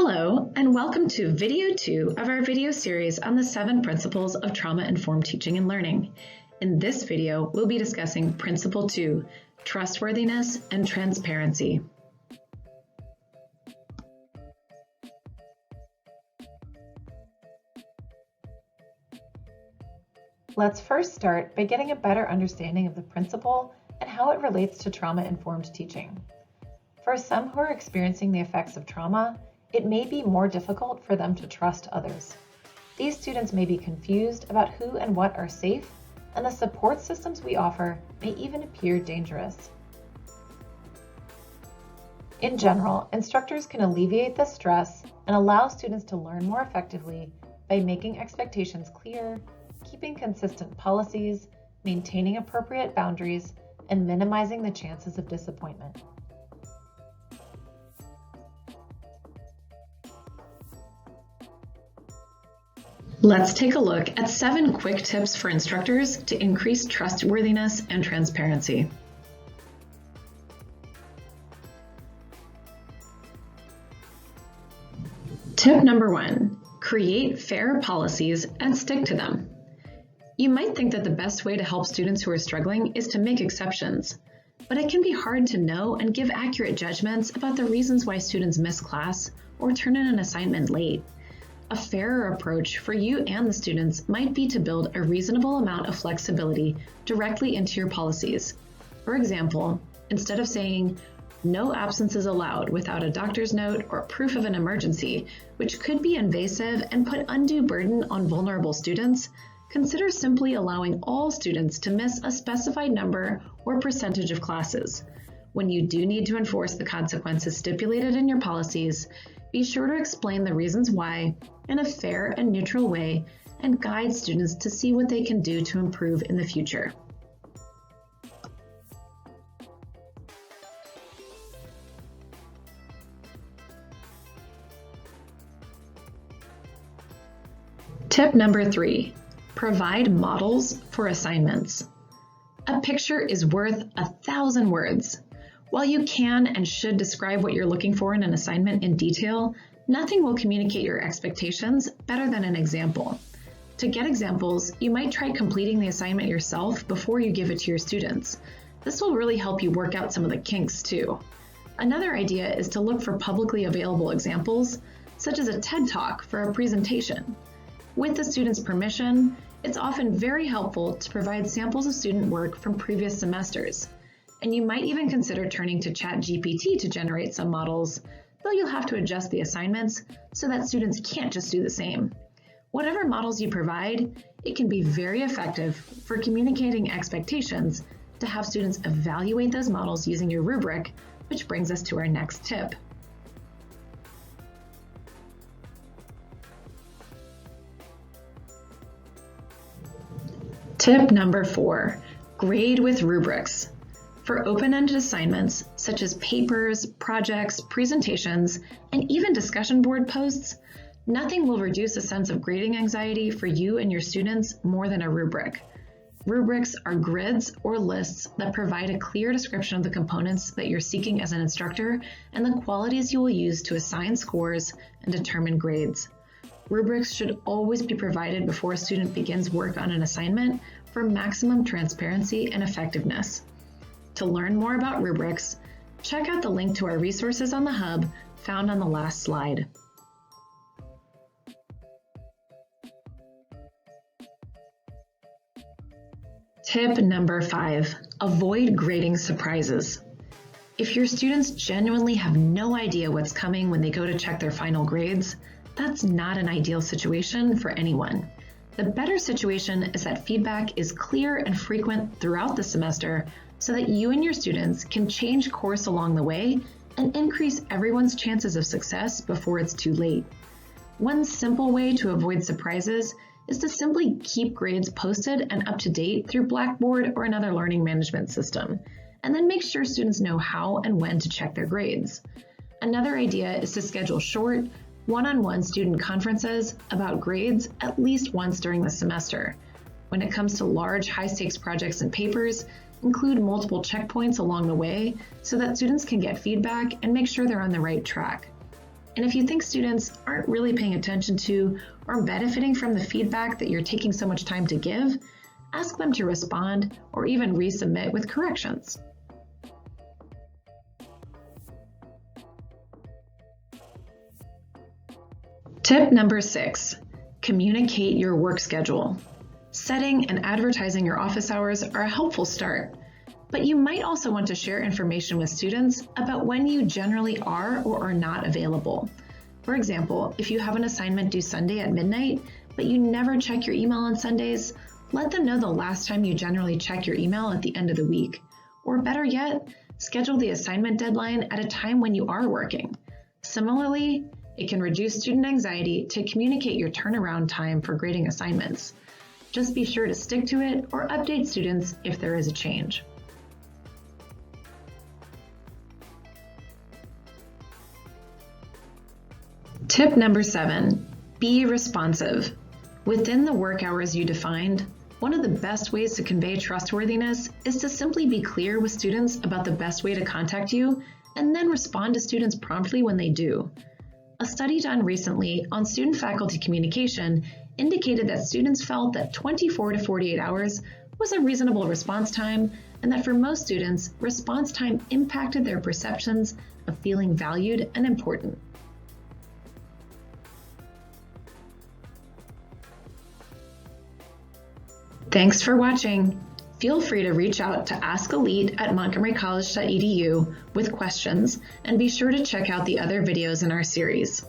Hello, and welcome to video 2 of our video series on the 7 principles of trauma-informed teaching and learning. In this video, we'll be discussing Principle 2, Trustworthiness and Transparency. Let's first start by getting a better understanding of the principle and how it relates to trauma-informed teaching. For some who are experiencing the effects of trauma, it may be more difficult for them to trust others. These students may be confused about who and what are safe, and the support systems we offer may even appear dangerous. In general, instructors can alleviate this stress and allow students to learn more effectively by making expectations clear, keeping consistent policies, maintaining appropriate boundaries, and minimizing the chances of disappointment. Let's take a look at 7 quick tips for instructors to increase trustworthiness and transparency. Tip number 1, create fair policies and stick to them. You might think that the best way to help students who are struggling is to make exceptions, but it can be hard to know and give accurate judgments about the reasons why students miss class or turn in an assignment late. A fairer approach for you and the students might be to build a reasonable amount of flexibility directly into your policies. For example, instead of saying, "No absences allowed without a doctor's note or proof of an emergency," which could be invasive and put undue burden on vulnerable students, consider simply allowing all students to miss a specified number or percentage of classes. When you do need to enforce the consequences stipulated in your policies, be sure to explain the reasons why in a fair and neutral way and guide students to see what they can do to improve in the future. Tip number 3, provide models for assignments. A picture is worth 1,000 words. While you can and should describe what you're looking for in an assignment in detail, nothing will communicate your expectations better than an example. To get examples, you might try completing the assignment yourself before you give it to your students. This will really help you work out some of the kinks too. Another idea is to look for publicly available examples, such as a TED Talk for a presentation. With the student's permission, it's often very helpful to provide samples of student work from previous semesters. And you might even consider turning to ChatGPT to generate some models, though you'll have to adjust the assignments so that students can't just do the same. Whatever models you provide, it can be very effective for communicating expectations to have students evaluate those models using your rubric, which brings us to our next tip. Tip number 4, grade with rubrics. For open-ended assignments, such as papers, projects, presentations, and even discussion board posts, nothing will reduce a sense of grading anxiety for you and your students more than a rubric. Rubrics are grids or lists that provide a clear description of the components that you're seeking as an instructor and the qualities you will use to assign scores and determine grades. Rubrics should always be provided before a student begins work on an assignment for maximum transparency and effectiveness. To learn more about rubrics, check out the link to our resources on the Hub found on the last slide. Tip number 5, avoid grading surprises. If your students genuinely have no idea what's coming when they go to check their final grades, that's not an ideal situation for anyone. The better situation is that feedback is clear and frequent throughout the semester so that you and your students can change course along the way and increase everyone's chances of success before it's too late. One simple way to avoid surprises is to simply keep grades posted and up to date through Blackboard or another learning management system, and then make sure students know how and when to check their grades. Another idea is to schedule short, one-on-one student conferences about grades at least once during the semester. When it comes to large, high-stakes projects and papers, include multiple checkpoints along the way so that students can get feedback and make sure they're on the right track. And if you think students aren't really paying attention to or benefiting from the feedback that you're taking so much time to give, ask them to respond or even resubmit with corrections. Tip number 6, communicate your work schedule. Setting and advertising your office hours are a helpful start, but you might also want to share information with students about when you generally are or are not available. For example, if you have an assignment due Sunday at midnight, but you never check your email on Sundays, let them know the last time you generally check your email at the end of the week. Or better yet, schedule the assignment deadline at a time when you are working. Similarly, it can reduce student anxiety to communicate your turnaround time for grading assignments. Just be sure to stick to it or update students if there is a change. Tip number 7, be responsive. Within the work hours you defined, one of the best ways to convey trustworthiness is to simply be clear with students about the best way to contact you and then respond to students promptly when they do. A study done recently on student-faculty communication indicated that students felt that 24 to 48 hours was a reasonable response time, and that for most students, response time impacted their perceptions of feeling valued and important. Thanks for watching. Feel free to reach out to askelite@montgomerycollege.edu with questions, and be sure to check out the other videos in our series.